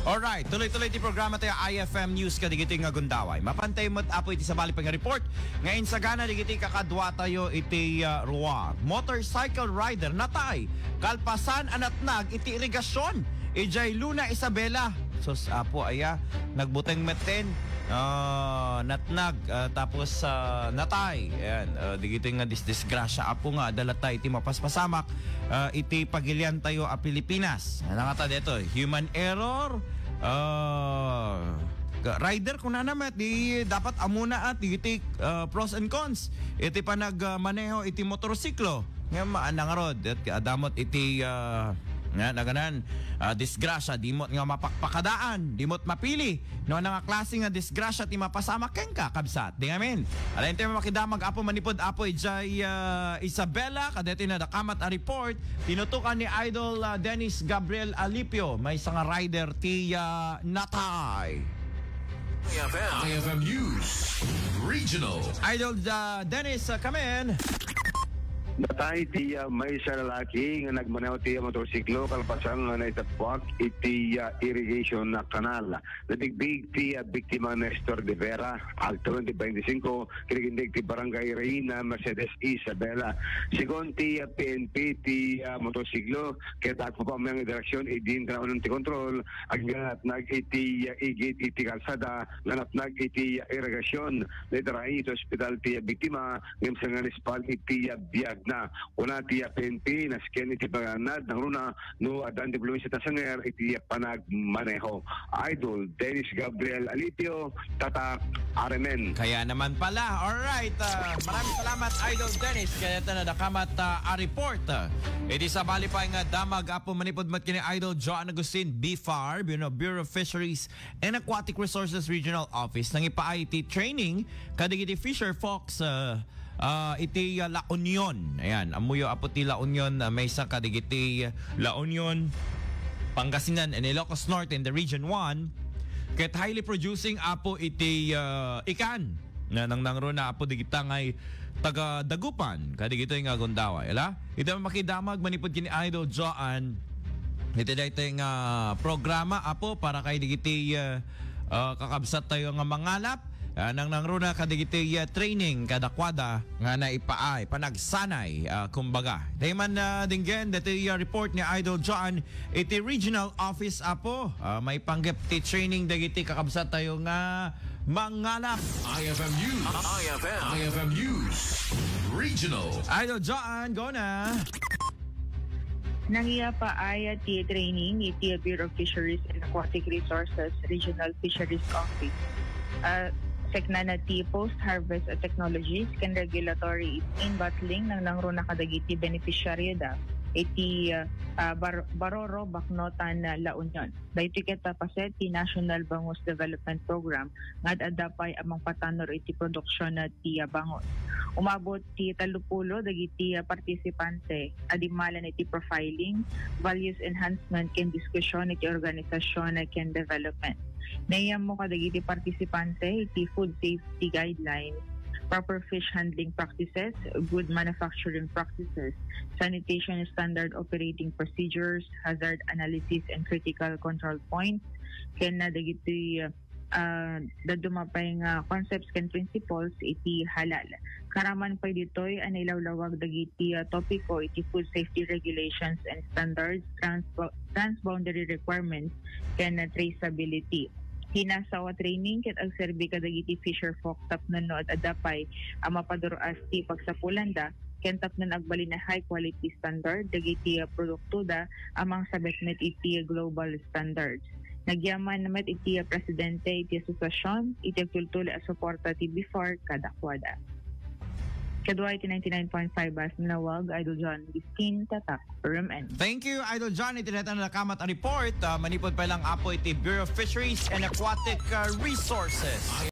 Alright, tuloy-tuloy ti programa tayo IFM News kadigiti nga gundaway. Mapantay mo't apo iti sa bali pang report. Ngayon sa gana digiti kakadwa tayo iti ruwa. Motorcycle rider natay. Kalpasan anatnag iti irigasyon. Ijay Luna Isabela. Sos apo aya nagbuteng meten. Natnag tapos natay. Ayan, digiti nga disgrasya apo nga dalatay iti mapaspasamak iti pagilian tayo a Pilipinas. Ano nga ta dito? Human error. Rider kung na naman di dapat amuna at iti pros and cons. Iti pa nagmaneho iti motorsiklo. Nga maanang rod at adamot iti nga naganan disgrasya dimot nga mapakpakadaan dimot mapili no nga klase nga disgrasya ti mapasama ken ka kabsat di amen alain tayo makidamag apo manipod apo ijay Isabela kadeti na dakamat a report tinutukan ni Idol Dennis Gabriel Alipio may nga rider ti natay. IFM News Regional Idol Dennis come in. Natay ti may isa lalaki nga nagmaneho ti motorsiklo kalpasan nga naitapwak iti irrigation na kanal. Natigbig ti biktima Nestor de Vera, Alto 2025, kinikindig ti Barangay Reina, Mercedes Isabela. Sigon ti PNP ti motorsiklo, kaya takpo pa may direksyon, idin ka na ti kontrol, agganat nag iti igit iti kalsada, ganap nag iti irrigation, nitaray iti hospital ti biktima, ngam sa nga nispal iti biyag na una ti PNP na scan iti paganad ng runa no adan diplomacy ta sanger iti panagmaneho. Idol Dennis Gabriel Alipio, Tatak Aremen. Kaya naman pala. Alright, maraming salamat Idol Dennis. Kaya ito na nakamat a report. Iti sa bali pa nga damag apo manipod mat kini Idol John Agustin BFAR, Bureau of Fisheries and Aquatic Resources Regional Office nang ipaay iti training kadigiti Fisher Fox iti La Union. Ayan, amuyo apo ti La Union may isa kadigiti La Union, Pangasinan and Ilocos Norte in the Region 1. Ket highly producing apo iti ikan na nangro na apo digita ngay taga Dagupan kadigito nga Gondawa. Ela, ito makidamag manipod kini Idol Joan. Ito daytay nga programa apo para kay digiti kakabsat tayo nga mangalap. Nang runa kadigiti training kadakwada nga na ipaay panagsanay kumbaga. Dayman dinggen dito report ni Idol John iti regional office apo may panggap ti training dagiti kakabsat tayo nga mangalap. IFM News IFM News Regional Idol John, go na. Nangiya pa ay ti training iti Bureau of Fisheries and Aquatic Resources Regional Fisheries Office. Sekna na ti post-harvest technologies can regulatory in bottling ng nangro na kadagiti beneficiary da iti Baroro Baknotan La Union. Dahito kita paset ti National Bangus Development Program nga adapay amang patanor iti produksyon na ti bangus. Umabot ti 30 dagiti partisipante adimalan iti profiling, values enhancement ken diskusyon iti organisasyon ken development. Nayam mo kadagiti partisipante iti food safety guidelines, proper fish handling practices, good manufacturing practices, sanitation standard operating procedures, hazard analysis and critical control points, ken na dagiti dadumapay nga concepts ken principles iti halal. Karaman pa ditoy anilawlawag dagiti topiko iti food safety regulations and standards, transboundary requirements ken traceability. Hinasawa training ket ag serbi kadagiti Fisher Fox tapnon no at adapay mapaduras ti pagsapulanda ken tapnon agbali na high quality standard dagiti produkto da amang sabetmet iti global standards. Nagyaman naman iti presidente iti asosasyon iti kultura a suporta ti BFAR kadakwada. Kadwa iti 99.5 bas nawag Idol John Giskin Tatak RMN. Thank you Idol John. Iti na nakamat a report manipod pa lang apo iti Bureau of Fisheries and Aquatic Resources.